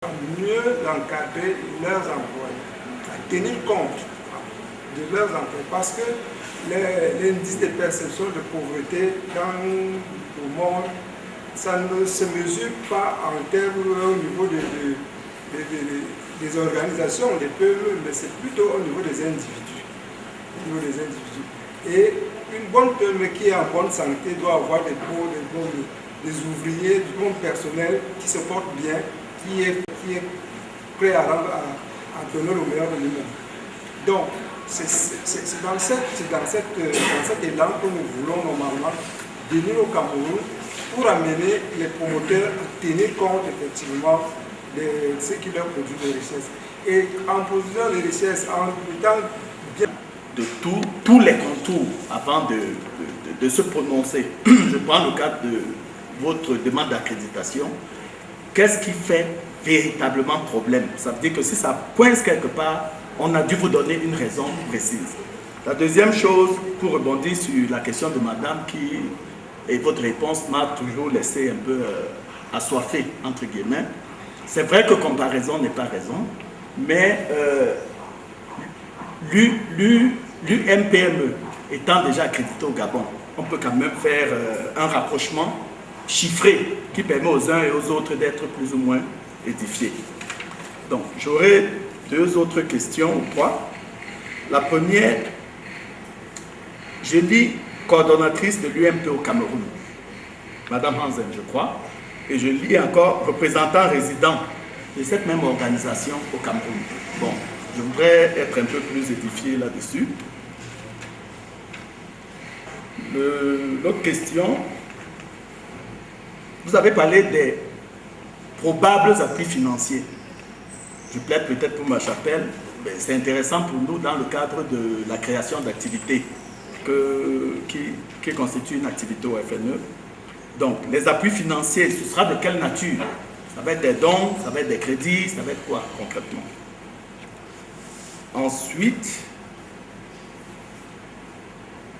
mieux encadrer leurs employés, à tenir compte de leurs employés, parce que l'indice de perception de pauvreté dans le monde, ça ne se mesure pas en termes au niveau des organisations, des peuples, mais c'est plutôt au niveau des individus. Et une bonne peuple qui est en bonne santé doit avoir des ouvriers, du bon personnel qui se porte bien, qui est prêt à donner le meilleur de lui-même. Donc, c'est dans cet élan que nous voulons normalement venir au Cameroun pour amener les promoteurs à tenir compte effectivement de ce qui leur produit des richesses. Et en produisant des richesses, en étant bien de tous les contours avant de se prononcer. Je prends le cadre de votre demande d'accréditation. Qu'est-ce qui fait véritablement problème? Ça veut dire que si ça coince quelque part, on a dû vous donner une raison précise. La deuxième chose, pour rebondir sur la question de madame et votre réponse m'a toujours laissé un peu assoiffé, entre guillemets. C'est vrai que comparaison n'est pas raison, mais l'UMPME étant déjà accrédité au Gabon, on peut quand même faire un rapprochement chiffré qui permet aux uns et aux autres d'être plus ou moins édifiés. Donc, j'aurai deux autres questions ou trois. La première, je lis coordonnatrice de l'UMP au Cameroun, Madame Hansen, je crois, et je lis encore représentant résident de cette même organisation au Cameroun. Bon, je voudrais être un peu plus édifié là-dessus. L'autre question, vous avez parlé des probables appuis financiers. Je plaide peut-être pour ma chapelle, mais c'est intéressant pour nous dans le cadre de la création d'activités qui constitue une activité au FNE. Donc, les appuis financiers, ce sera de quelle nature? Ça va être des dons, ça va être des crédits, ça va être quoi concrètement? Ensuite,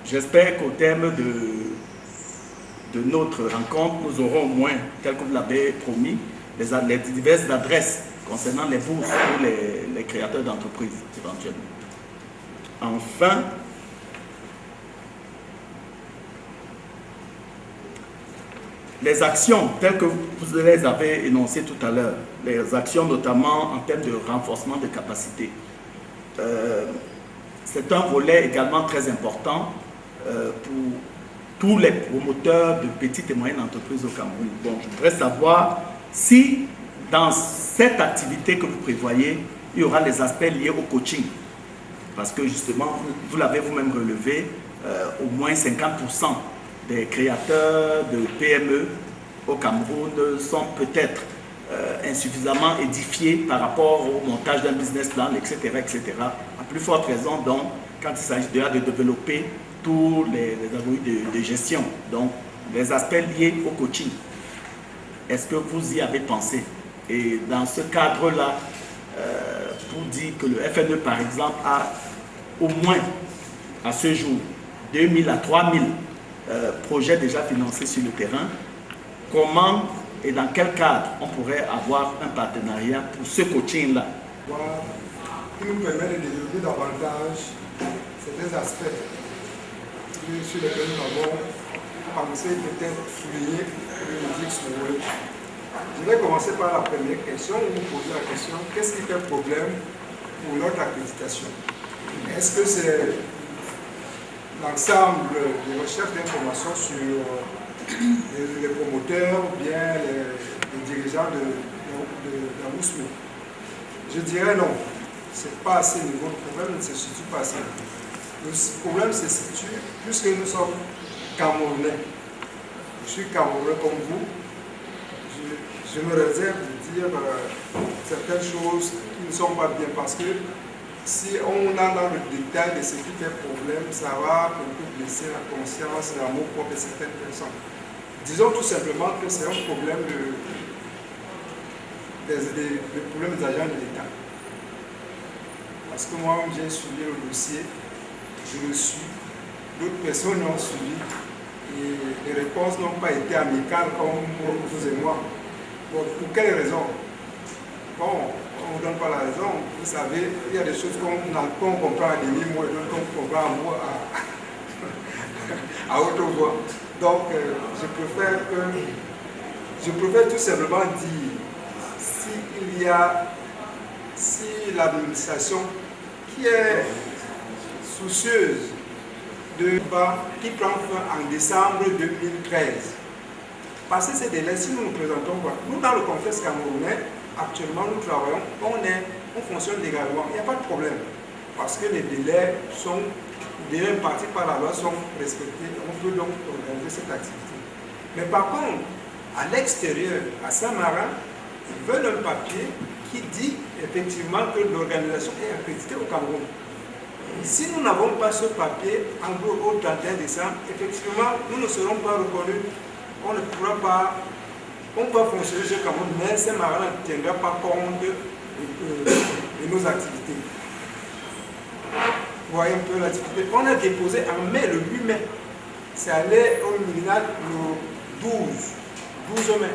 j'espère qu'au terme de notre rencontre, nous aurons au moins, tel que vous l'avez promis, les diverses adresses concernant les bourses pour les créateurs d'entreprises éventuellement. Enfin, les actions telles que vous les avez énoncées tout à l'heure, les actions notamment en termes de renforcement de capacités, c'est un volet également très important pour tous les promoteurs de petites et moyennes entreprises au Cameroun. Bon, je voudrais savoir si dans cette activité que vous prévoyez, il y aura les aspects liés au coaching. Parce que justement, vous l'avez vous-même relevé, au moins 50% des créateurs de PME au Cameroun sont peut-être insuffisamment édifiés par rapport au montage d'un business plan, etc., etc. À plus forte raison, donc, quand il s'agit déjà de développer tous les algorithmes de gestion, donc les aspects liés au coaching. Est-ce que vous y avez pensé? Et dans ce cadre-là, pour dire que le FNE, par exemple, a au moins, à ce jour, 2000 à 3000 projets déjà financés sur le terrain, comment et dans quel cadre on pourrait avoir un partenariat pour ce coaching-là? Qui nous permet de développer davantage certains aspects sur lesquels nous avons pensé peut-être souligner le dire sur le. Je vais commencer par la première question, vous poser la question, qu'est-ce qui fait problème pour notre accréditation? Est-ce que c'est l'ensemble des recherches d'informations sur les promoteurs ou bien les dirigeants de la MOUSME? Je dirais non, c'est pas à ce niveau, le problème ne se situe pas à ce niveau. Le problème se situe, puisque nous sommes Camerounais, je suis Camerounais comme vous, je me réserve de dire certaines choses qui ne sont pas bien, parce que si on a dans le détail de ce qui fait problème, ça va peut-être blesser la conscience et l'amour propre de certaines personnes. Disons tout simplement que c'est un problème des problèmes des agents de l'État. Parce que moi, j'ai suivi le dossier, je le suis, d'autres personnes l'ont suivi, et les réponses n'ont pas été amicales comme vous et moi. Bon, pour quelles raisons? bon, on ne donne pas la raison. Vous savez, il y a des choses qu'on comprend à demi-mot et d'autres qu'on comprend à mot à haute voix. Donc, je préfère tout simplement dire, si l'administration qui est soucieuse qui prend fin en décembre 2013, passer ces délais, si nous nous présentons pas, nous dans le contexte camerounais, actuellement nous travaillons, on fonctionne légalement, il n'y a pas de problème, parce que les délais impartis par la loi sont respectés, on peut donc organiser cette activité. Mais par contre, à l'extérieur, à Saint-Marin, ils veulent un papier qui dit effectivement que l'organisation est accréditée au Cameroun. Si nous n'avons pas ce papier, en gros au 31 décembre, effectivement, nous ne serons pas reconnus. On ne pourra pas, on peut fonctionner chez Cameroun, mais Saint-Marin ne tiendra pas compte de nos activités. Vous voyez un peu la difficulté. On a déposé en mai, le 8 mai. C'est allé au tribunal le 12 mai.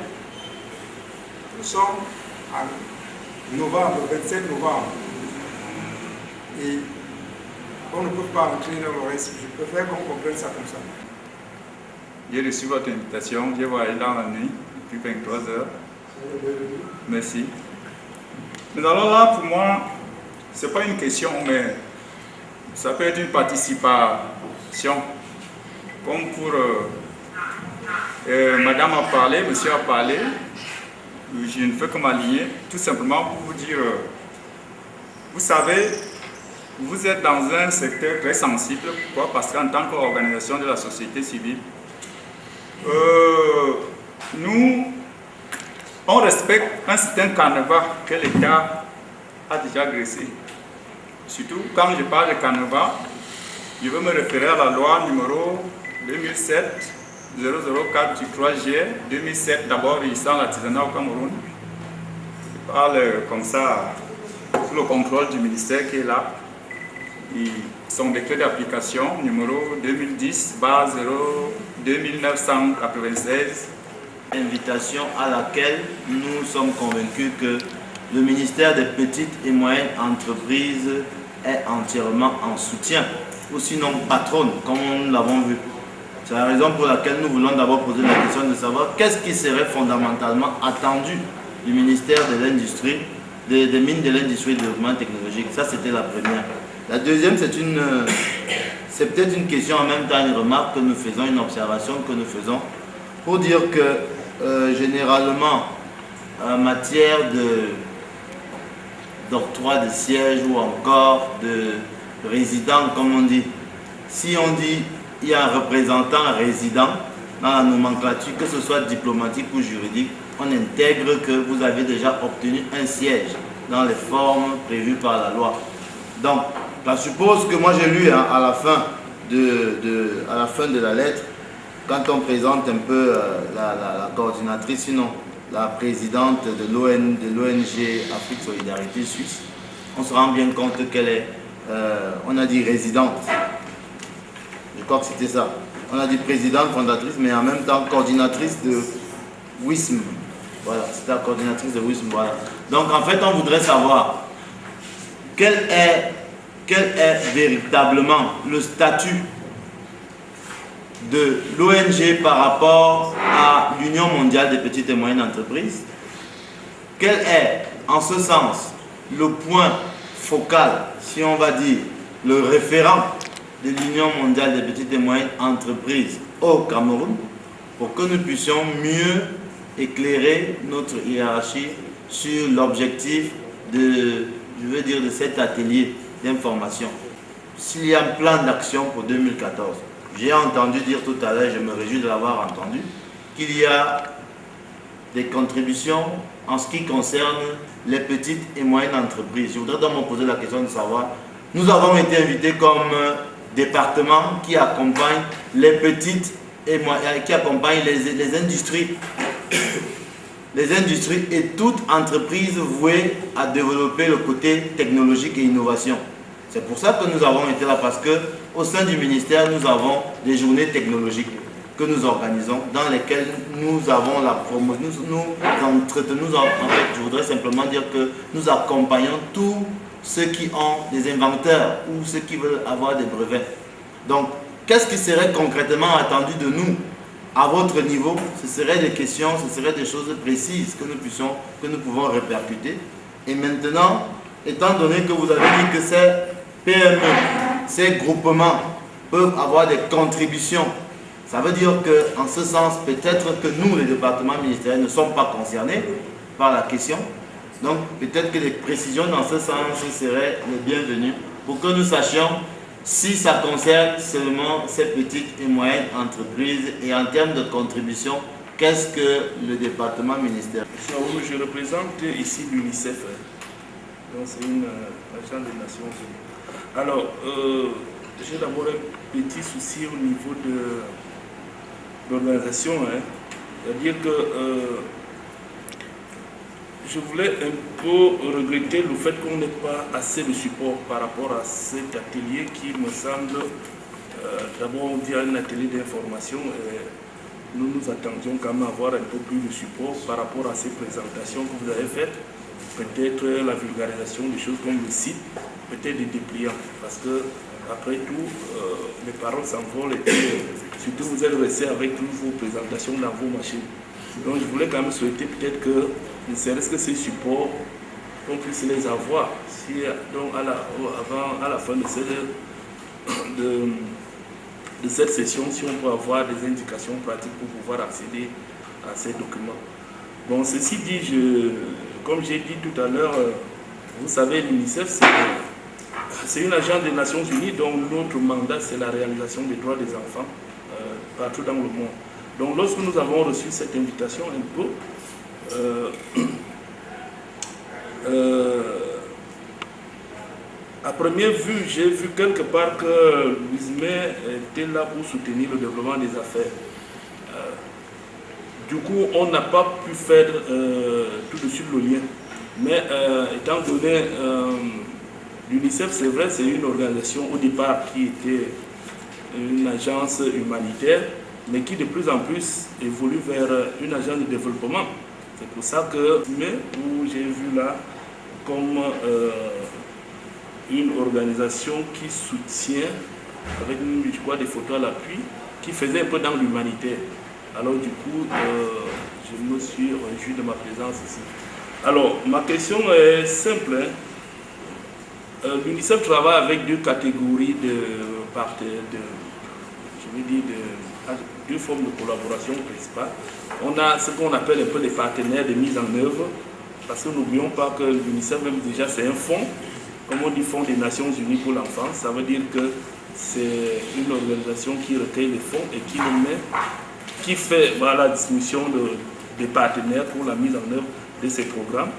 Nous sommes en novembre, 27 novembre. Et on ne peut pas entrer dans le reste. Je préfère qu'on comprenne ça comme ça. J'ai reçu votre invitation. Je vais aller dans la nuit, depuis 23 heures. Merci. Mais alors là, pour moi, ce n'est pas une question, mais ça peut être une participation. Comme pour Madame a parlé, Monsieur a parlé, je ne fais que m'aligner, tout simplement pour vous dire, vous savez, vous êtes dans un secteur très sensible. Pourquoi? Parce qu'en tant qu'organisation de la société civile, nous, on respecte un certain carnaval que l'État a déjà dressé. Surtout quand je parle de carnaval, je veux me référer à la loi numéro 2007-004 du 3 juillet 2007, d'abord régissant l'artisanat au Cameroun. Je parle comme ça sous le contrôle du ministère qui est là. Et son décret d'application numéro 2010-2996. Invitation à laquelle nous sommes convaincus que le ministère des petites et moyennes entreprises est entièrement en soutien, ou sinon patronne, comme nous l'avons vu. C'est la raison pour laquelle nous voulons d'abord poser la question de savoir qu'est-ce qui serait fondamentalement attendu du ministère de l'Industrie, des mines de l'industrie et du développement technologique. Ça, c'était la première. La deuxième, c'est peut-être une question, en même temps une remarque que nous faisons, une observation que nous faisons, pour dire que généralement, en matière d'octroi de siège ou encore de résident, comme on dit, si on dit il y a un représentant résident dans la nomenclature, que ce soit diplomatique ou juridique, on intègre que vous avez déjà obtenu un siège dans les formes prévues par la loi. Donc, je suppose que moi j'ai lu à la fin de la lettre, quand on présente un peu la coordinatrice, sinon la présidente de l'ONG Afrique Solidarité Suisse, on se rend bien compte qu'elle est, on a dit résidente. Je crois que c'était ça. On a dit présidente, fondatrice, mais en même temps coordinatrice de WISM. Voilà, c'était la coordinatrice de WISM. Voilà. Donc en fait, on voudrait savoir quel est véritablement le statut de l'ONG par rapport à l'Union mondiale des petites et moyennes entreprises. Quel est, en ce sens, le point focal, si on va dire, le référent de l'Union mondiale des petites et moyennes entreprises au Cameroun, pour que nous puissions mieux éclairer notre hiérarchie sur l'objectif de cet atelier d'information. S'il y a un plan d'action pour 2014, j'ai entendu dire tout à l'heure, je me réjouis de l'avoir entendu, qu'il y a des contributions en ce qui concerne les petites et moyennes entreprises. Je voudrais donc me poser la question de savoir, nous avons été invités comme département qui accompagne les petites et moyennes, qui accompagne les industries. Les industries et toute entreprise vouée à développer le côté technologique et innovation. C'est pour ça que nous avons été là, parce qu'au sein du ministère, nous avons des journées technologiques. que nous organisons, dans lesquels nous avons la promotion, nous entretenons, en fait, je voudrais simplement dire que nous accompagnons tous ceux qui ont des inventeurs ou ceux qui veulent avoir des brevets. Donc, qu'est-ce qui serait concrètement attendu de nous à votre niveau? Ce seraient des questions, ce seraient des choses précises que nous pouvons répercuter. Et maintenant, étant donné que vous avez dit que ces PME, ces groupements peuvent avoir des contributions, ça veut dire qu'en ce sens, peut-être que nous, les départements ministériels, ne sommes pas concernés par la question. Donc, peut-être que les précisions dans ce sens seraient les bienvenues pour que nous sachions si ça concerne seulement ces petites et moyennes entreprises et en termes de contribution, qu'est-ce que le département ministériel? Je représente ici l'UNICEF. Donc, c'est une agence des Nations Unies. Alors, j'ai d'abord un petit souci au niveau de l'organisation. C'est-à-dire que je voulais un peu regretter le fait qu'on n'ait pas assez de support par rapport à cet atelier qui me semble, d'abord on dit un atelier d'information. Nous nous attendions quand même à avoir un peu plus de support par rapport à ces présentations que vous avez faites. Peut-être la vulgarisation des choses comme le site, peut-être des dépliants. Parce que, après tout, les paroles s'envolent et puis, surtout vous êtes restés avec toutes vos présentations dans vos machines. Donc je voulais quand même souhaiter peut-être que, ne serait-ce que ces supports, qu'on puisse les avoir. Si, donc à la fin de cette session, si on peut avoir des indications pratiques pour pouvoir accéder à ces documents. Bon, ceci dit, comme j'ai dit tout à l'heure, vous savez, l'UNICEF, c'est une agence des Nations Unies dont notre mandat, c'est la réalisation des droits des enfants partout dans le monde. Donc, lorsque nous avons reçu cette invitation, un peu, à première vue, j'ai vu quelque part que l'USME était là pour soutenir le développement des affaires. Du coup, on n'a pas pu faire tout de suite le lien. Mais étant donné l'UNICEF, c'est vrai, c'est une organisation au départ qui était une agence humanitaire, mais qui de plus en plus évolue vers une agence de développement. C'est pour ça que où j'ai vu là comme une organisation qui soutient, avec je crois, des photos à l'appui, qui faisait un peu dans l'humanitaire. Alors du coup, je me suis réjoui de ma présence ici. Alors, ma question est simple. L'UNICEF travaille avec deux catégories de partenaires, deux formes de collaboration principales. On a ce qu'on appelle un peu les partenaires de mise en œuvre, parce que n'oublions pas que l'UNICEF, même déjà, c'est un fonds, comme on dit, Fonds des Nations Unies pour l'enfance. Ça veut dire que c'est une organisation qui recueille les fonds et qui les met, qui fait la distribution des partenaires pour la mise en œuvre de ces programmes.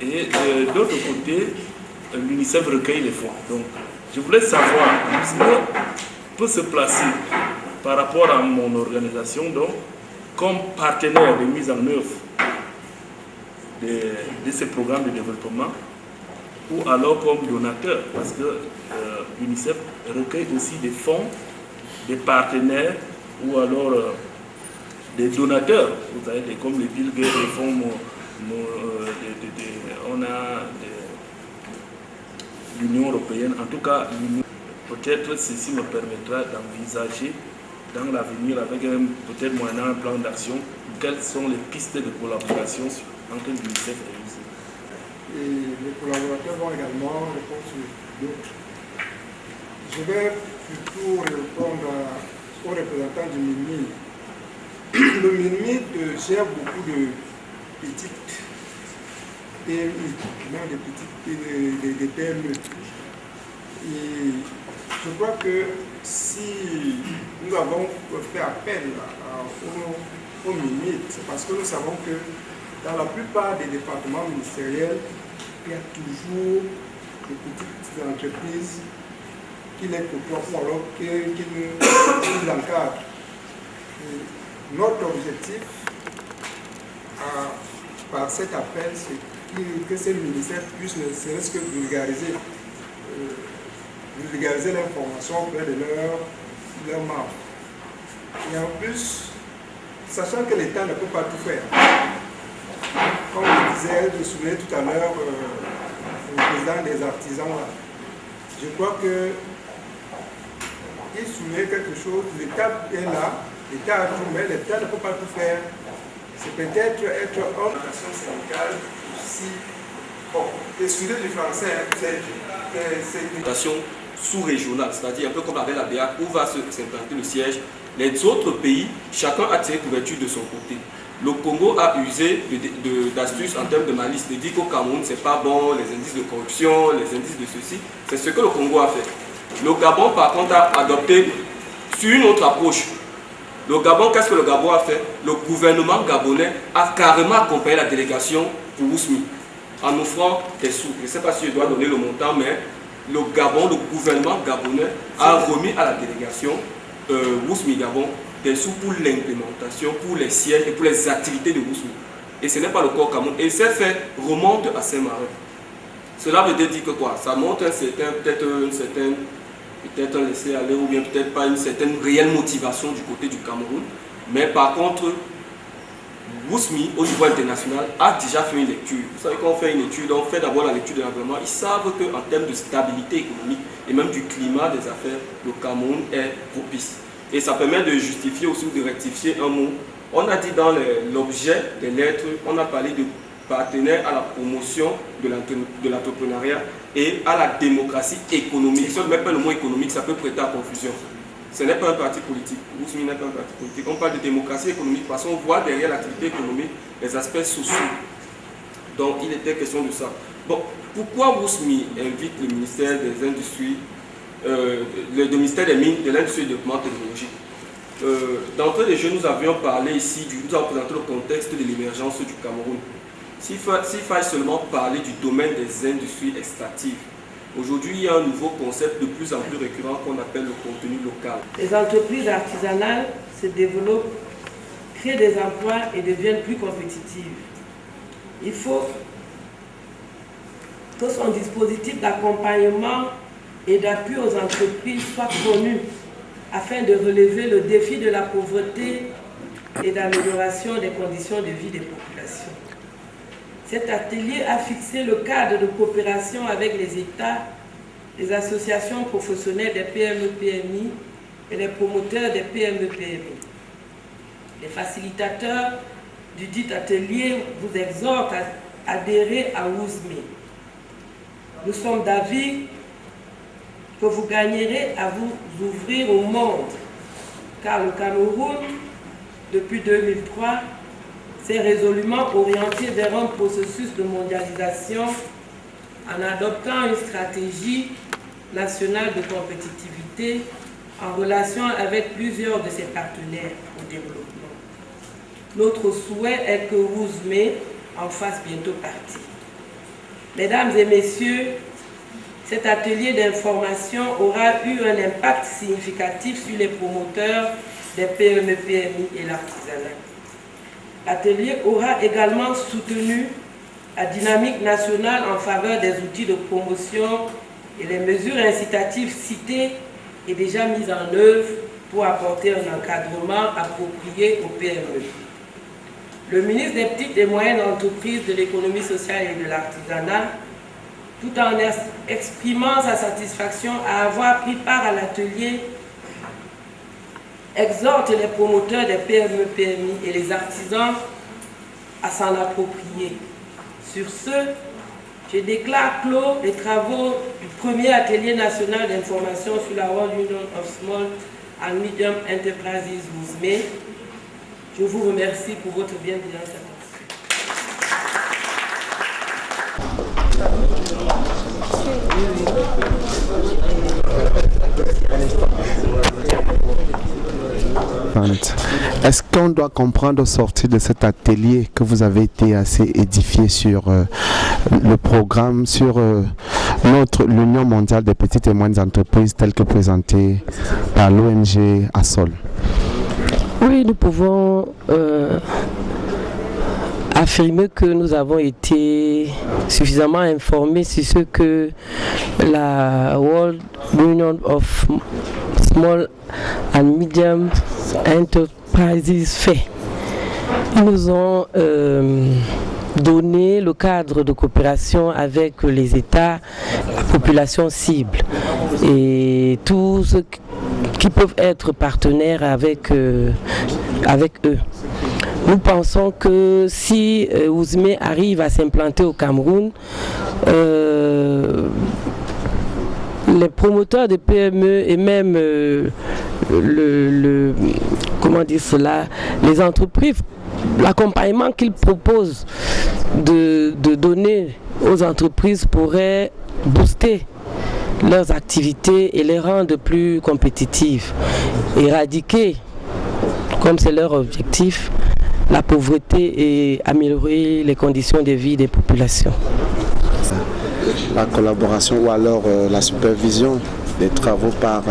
Et d'autre côté, l'UNICEF recueille les fonds. Donc, je voulais savoir, l'UNICEF peut se placer par rapport à mon organisation, donc, comme partenaire de mise en œuvre de ces programmes de développement, ou alors comme donateur, parce que l'UNICEF recueille aussi des fonds, des partenaires, ou alors des donateurs, vous savez, comme les Bill Gates, les fonds, on a l'Union européenne, en tout cas, peut-être ceci me permettra d'envisager dans l'avenir, avec peut-être moyennant un plan d'action, quelles sont les pistes de collaboration entre l'UNICEF et l'UNICEF. Et les collaborateurs vont également répondre sur d'autres. Je vais plutôt répondre aux représentants du MINMI. Le MINMI gère beaucoup de petites PMI, même des PME. Et je crois que si nous avons fait appel au MINMI, c'est parce que nous savons que dans la plupart des départements ministériels, il y a toujours de petites entreprises qui les côtoient ou alors qui nous encadrent. Et notre objectif par cet appel, c'est que ces ministères puissent ne serait-ce que vulgariser l'information auprès de leurs membres. Et en plus, sachant que l'État ne peut pas tout faire. Comme je disais, je souvenais tout à l'heure au président des artisans, là, je crois que il soulignait quelque chose, l'État est là, l'État a tout, mais l'État ne peut pas tout faire. C'est peut-être être en organisation syndicale aussi. Bon, excusez du français, c'est une implantation sous-régionale, c'est-à-dire un peu comme avec la BEAC, où va s'implanter le siège. Les autres pays, chacun a tiré couverture de son côté. Le Congo a usé d'astuces en termes de malice. Il dit qu'au Cameroun, c'est pas bon, les indices de corruption, les indices de ceci. C'est ce que le Congo a fait. Le Gabon, par contre, a adopté sur une autre approche. Le Gabon, qu'est-ce que le Gabon a fait? Le gouvernement gabonais a carrément accompagné la délégation pour Ousmi en offrant des sous. Je ne sais pas si je dois donner le montant, mais le Gabon, le gouvernement gabonais a remis à la délégation Ousmi Gabon des sous pour l'implémentation, pour les sièges et pour les activités de Ousmi. Et ce n'est pas le cas au Cameroun. Et ces faits remontent à Saint-Marin. Cela veut dire que quoi? Ça montre un certain, peut-être un laisser-aller ou bien peut-être pas une certaine réelle motivation du côté du Cameroun. Mais par contre, Ousmi, au niveau international, a déjà fait une lecture. Vous savez, quand on fait une étude, on fait d'abord la lecture de l'environnement. Ils savent qu'en termes de stabilité économique et même du climat des affaires, le Cameroun est propice. Et ça permet de justifier aussi ou de rectifier un mot. On a dit dans l'objet des lettres, on a parlé de partenaire à la promotion de l'entrepreneuriat et à la démocratie économique. Si on ne met pas le mot économique, ça peut prêter à confusion. Ce n'est pas un parti politique. Ousmi n'est pas un parti politique. On parle de démocratie économique parce qu'on voit derrière l'activité économique les aspects sociaux. Donc il était question de ça. Bon, pourquoi Ousmi invite le ministère des Industries, le ministère des Mines, de l'Industrie et du Développement technologique? D'entrée des jeux, nous avions parlé ici, nous avons présenté le contexte de l'émergence du Cameroun. S'il fallait seulement parler du domaine des industries extractives, aujourd'hui il y a un nouveau concept de plus en plus récurrent qu'on appelle le contenu local. Les entreprises artisanales se développent, créent des emplois et deviennent plus compétitives. Il faut que son dispositif d'accompagnement et d'appui aux entreprises soit connu afin de relever le défi de la pauvreté et d'amélioration des conditions de vie des populations. Cet atelier a fixé le cadre de coopération avec les États, les associations professionnelles des PME-PMI et les promoteurs des PME-PMI. Les facilitateurs du dit atelier vous exhortent à adhérer à Ousmi. Nous sommes d'avis que vous gagnerez à vous ouvrir au monde, car le Cameroun, depuis 2003, s'est résolument orienté vers un processus de mondialisation en adoptant une stratégie nationale de compétitivité en relation avec plusieurs de ses partenaires au développement. Notre souhait est que Ousmi en fasse bientôt partie. Mesdames et messieurs, cet atelier d'information aura eu un impact significatif sur les promoteurs des PME-PMI et l'artisanat. L'atelier aura également soutenu la dynamique nationale en faveur des outils de promotion et les mesures incitatives citées et déjà mises en œuvre pour apporter un encadrement approprié aux PME. Le ministre des Petites et Moyennes Entreprises, de l'Économie sociale et de l'Artisanat, tout en exprimant sa satisfaction à avoir pris part à l'atelier, exhorte les promoteurs des PME-PMI et les artisans à s'en approprier. Sur ce, je déclare clos les travaux du premier atelier national d'information sur la World Union of Small and Medium Enterprises Ousmi. Je vous remercie pour votre bienveillance. Est-ce qu'on doit comprendre au sortir de cet atelier que vous avez été assez édifié sur le programme, sur l'Union mondiale des petites et moyennes entreprises telle que présentée par l'ONG ASOL? Oui, nous pouvons affirmer que nous avons été suffisamment informés sur ce que la World Union of Small and Medium Enterprises fait. Ils nous ont donné le cadre de coopération avec les États, la population cible et tous ceux qui peuvent être partenaires avec eux. Nous pensons que si Ouzmé arrive à s'implanter au Cameroun, les promoteurs de PME et même les entreprises, l'accompagnement qu'ils proposent de donner aux entreprises pourrait booster leurs activités et les rendre plus compétitives, éradiquer, comme c'est leur objectif, la pauvreté et améliorer les conditions de vie des populations. La collaboration ou alors la supervision des travaux par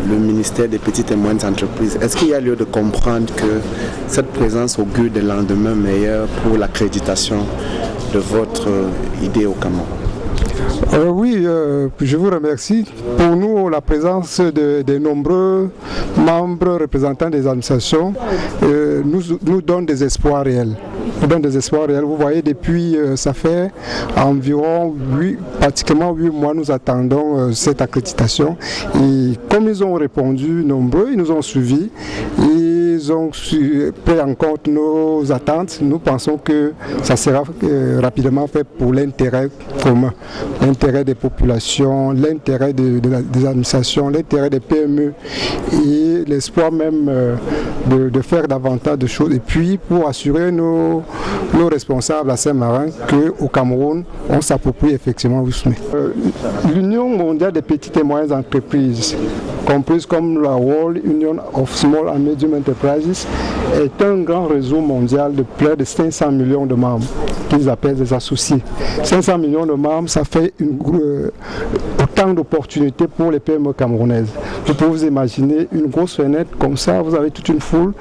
le ministère des petites et moyennes entreprises. Est-ce qu'il y a lieu de comprendre que cette présence augure des lendemains meilleurs pour l'accréditation de votre idée au Cameroun? Oui, je vous remercie. Pour nous, la présence de nombreux membres représentants des administrations nous donne des espoirs réels. Vous voyez, depuis, ça fait environ pratiquement 8 mois, nous attendons cette accréditation. Et comme ils ont répondu nombreux, ils nous ont suivis, ils ont pris en compte nos attentes. Nous pensons que ça sera rapidement fait pour l'intérêt commun, l'intérêt des populations, l'intérêt des administrations, l'intérêt des PME et l'espoir même de faire davantage de choses. Et puis pour assurer nos responsables à Saint-Marin qu'au Cameroun, on s'approprie effectivement Ouzmé. L'Union mondiale des petites et moyennes entreprises, comprise comme la World Union of Small and Medium Enterprises, est un grand réseau mondial de près de 500 millions de membres, qu'ils appellent des associés. 500 millions de membres, ça fait autant d'opportunités pour les PME camerounaises. Vous pouvez vous imaginer une grosse fenêtre comme ça, vous avez toute une foule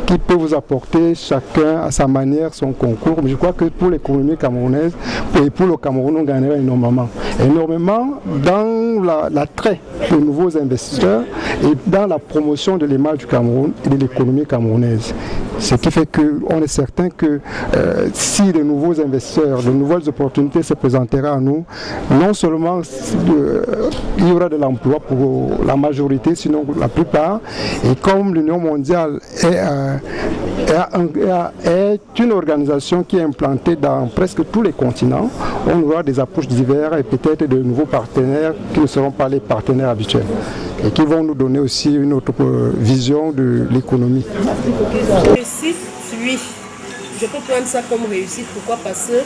qui peut vous apporter chacun à sa manière son concours. Mais je crois que pour l'économie camerounaise et pour le Cameroun, on gagnerait énormément. Énormément dans l'attrait de nouveaux investisseurs et dans la promotion de l'image du Cameroun et de l'économie camerounaise. Ce qui fait qu'on est certain que si de nouveaux investisseurs, de nouvelles opportunités se présenteraient à nous, non seulement il y aura de l'emploi pour la majorité, sinon la plupart, et comme l'Union mondiale est une organisation qui est implantée dans presque tous les continents, on aura des approches diverses et peut-être de nouveaux partenaires qui ne seront pas les partenaires habituels et qui vont nous donner aussi une autre vision de l'économie. Réussite, oui. Je peux prendre ça comme réussite. Pourquoi? Parce que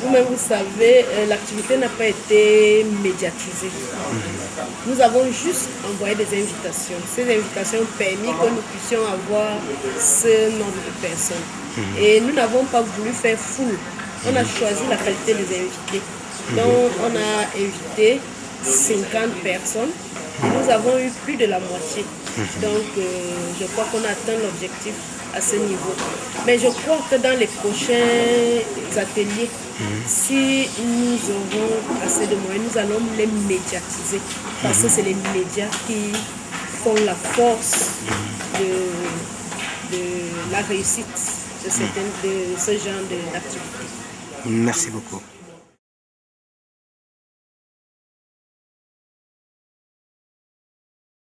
vous-même, vous savez, l'activité n'a pas été médiatisée. Nous avons juste envoyé des invitations. Ces invitations ont permis que nous puissions avoir ce nombre de personnes. Et nous n'avons pas voulu faire foule. On a choisi la qualité des invités. Donc, on a invité 50 personnes. Nous avons eu plus de la moitié. Donc, je crois qu'on a atteint l'objectif à ce niveau. Mais je crois que dans les prochains ateliers, si nous aurons assez de moyens, nous allons les médiatiser. Parce que c'est les médias qui font la force de la réussite de ce genre d'activité. Merci beaucoup.